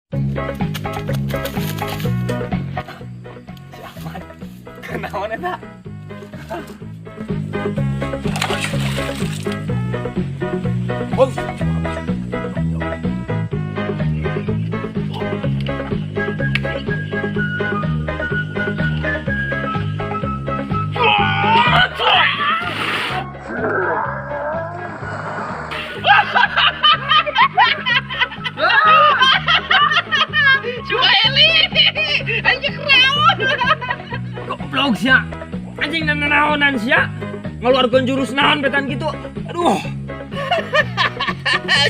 Si Ahmad. Kenaon eta? Bos. Sueli, anjing raon. Goblok sia. Anjing nanaonan sia. Ngeluarkeun jurus naon betan gitu. Aduh.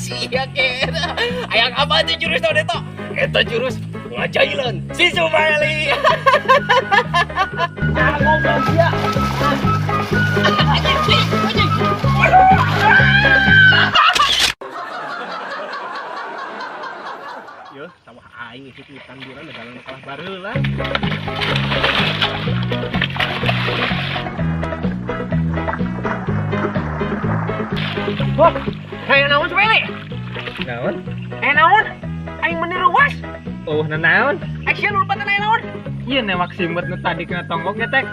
Sia kena. Ayang apa tuh jurus tau deto? Eta jurus ngajailan si Sueli. Goblok sia. Yo, sawah aing ikut-ikutan dina dalam kalah bareula. Wah, kayak naon Sueli? Naon? Naon? Aing meniru was. Oh, nanaon? Action lupa tanah naon? Iya newak simut nu tadi kena tonggok ngetek.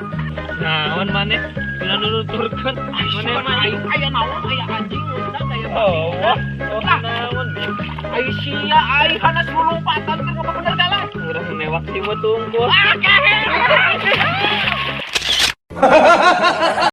Naon maneh? Pina nuturkeun. Maneh mah Aya naon? Aya anjing udah kayak oh, naon nih? Ai sia ai hanas lulumpatan keur bener dalan. Urang newak simut unggul. Ah, kahe.